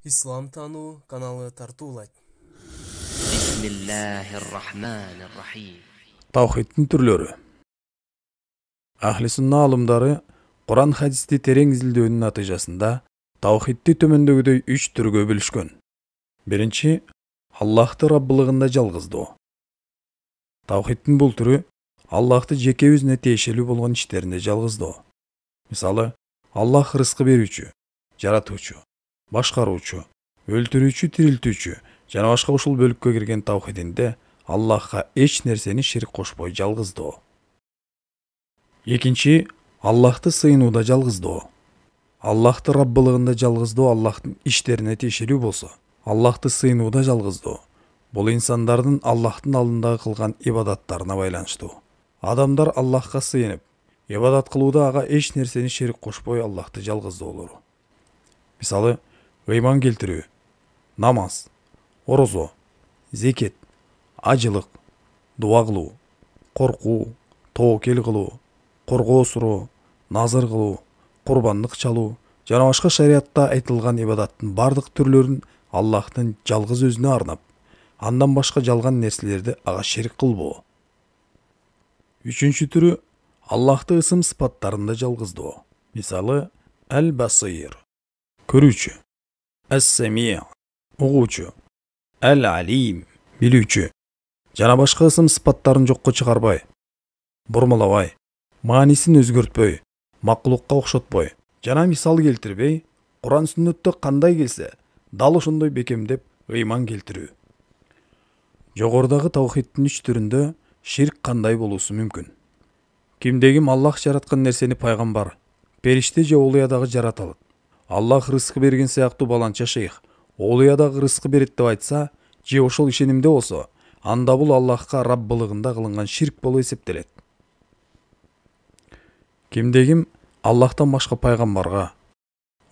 Ислам таануу каналы тартуулайт. Бисмиллахир-рахманир-рахим. Тавхидтин түрлөрү. Ахли сунна алымдары Куран хадисти терең изилдөөнүн натыйжасында тавхидти төмөндөгүдөй 3 түргө бөлүшкөн. Биринчи, Аллахты Раббылыгында жалгыздоо. Тавхидтин бул түрү Аллахты жеке өзүнө тиешелүү болгон иштеринде жалгыздоо. Мисалы, Аллах рызкы берүүчү, жаратуучу, башкаруучу, өлтүрүүчү, тирилтүүчү жана башка ушул бөлүккө кирген тавхидинде Аллахка эч нерсени ширк кошпой жалгыздоо. Экинчи, Аллахты сыйынууда жалгыздоо. Аллахты Раббылыгында жалгыздоо Аллахтын иштерине тиешелүү болсо, Аллахты сыйынууда жалгыздоо бул инсандардын Аллахтын алдындагы кылган ибадаттарына байланыштуу. Адамдар Аллахка сыйынып, ибадат кылууда ага эч нерсени ширк кошпой Аллахты жалгыздоолору. Мисалы, ыйман келтирүү, намаз, орозо, зекет, ажылык, дуа кылуу, коркуу, тоокел кылуу, коргоо суроо, назыр кылуу, курбандык чалуу жана башка шариатта айтылган ибадаттын бардык түрлөрүн Аллахтын жалгыз өзүнө арнап, андан башка жалган нерселерди ага ширк кылбоо. Үчүнчү түрү Аллахты ысым сыпаттарында жалгыздоо. Мисалы, Әл-Басир, көрүүчү, Әс-Сами, угуучу, Әл-Алим, билүүчү жана башка ысым сыпаттарын жокко чыгарбай, бурмалабай, маанисин өзгөртпөй, макулукка окшотпой жана мисал келтирбей, Куран сүннөттө кандай келсе, дал ошондой бекемдеп ыйман келтирүү. Жогорудагы тавхидтин 3 түрүндө ширк кандай болуусу мүмкүн? Кимде-ким Аллах жараткан нерсени пайгамбар, периште же олуядагы жарата алат. Аллах рызкы берген сыяктуу баланча шейх, олуядагы рызкы берет деп айтса, же ошол ишенимде болсо, анда бул Аллахка Раббылыгында кылынган ширк болуп эсептелет. Кимде-ким Аллахтан башка пайгамбарга,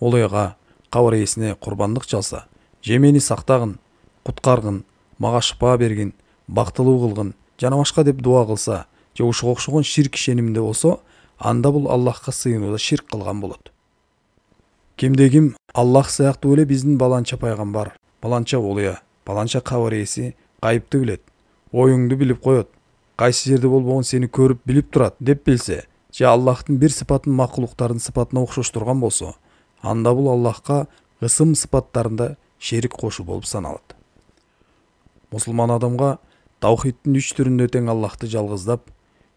олуяга, кабыр ээсине курбандык чалса, же мени сактагын, куткаргын, мага шыпа бергин, бактылуу кылгын жана башка деп дуа кылса, же ушуга окшогон ширк ишенимде болсо, анда бул Аллахка сыйынууда ширк кылган болот. Кимде-ким Аллах сыяктуу эле биздин баланча пайгамбар, баланча олуя, баланча кабыр ээси кайыпты билет, оюңду билип коет, кайсы жерде болбогон сени көрүп билип турат деп билсе, же Аллахтын бир сыпатын макулуктардын сыпатына окшоштурган болсо, анда бул Аллахка ысым сыпаттарында шерик кошуу болуп саналат. Мусулман адамга тавхидтин 3 түрүндө тең Аллахты жалгыздап,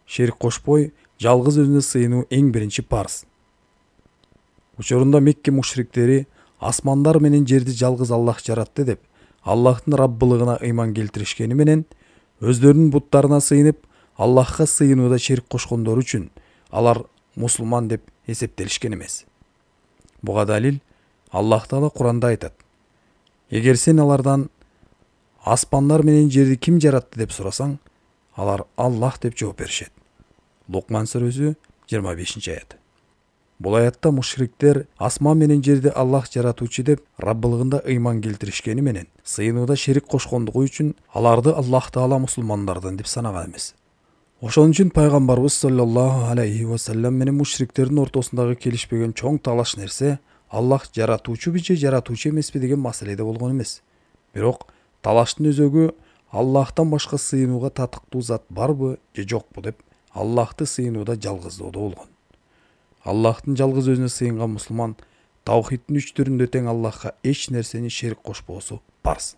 шерик кошпой, жалгыз өзүнө сыйынуу эң биринчи парз. Учурунда Мекке мушриктери асмандар менен жерди жалгыз Аллах жаратты деп, Аллахтын Раббылыгына ыйман келтиришкени менен, өздөрүнүн буттарына сыйынып, Аллахка сыйынууда шерик кошкондор үчүн алар мусулман деп эсептелишкен эмес. Буга далил Аллах Таала Куранда айтат: "Эгер сен алардан аспандар менен жерди ким жаратты деп сурасаң, алар Аллах деп жооп беришет." Лукман сүрөсү 25-аят. Бул аятта мушриктер асман менен жерди Аллах жаратуучу деп Раббылыгында ыйман келтиришкени менен, сыйынууда шерик кошкондугу үчүн аларды Аллах Таала мусулмандардан деп санаган эмес. Ошон үчүн пайгамбарыбыз саллаллаху алейхи ва саллям менен мушриктердин ортосундагы келишпеген чоң талаш нерсе Аллах жаратуучубу же жаратуучу эмеспи деген маселеде болгон эмес. Бирок талаштын өзөгү Аллахтан башка сыйынууга татыктуу зат барбы же жокпу деп Аллахты сыйынууда жалгыздоодо болгон. Аллахтын жалгыз өзүнө сыйынган мусулман тавхидтин 3 түрүндө тең Аллахка эч нерсени шерик кошпоосу парз.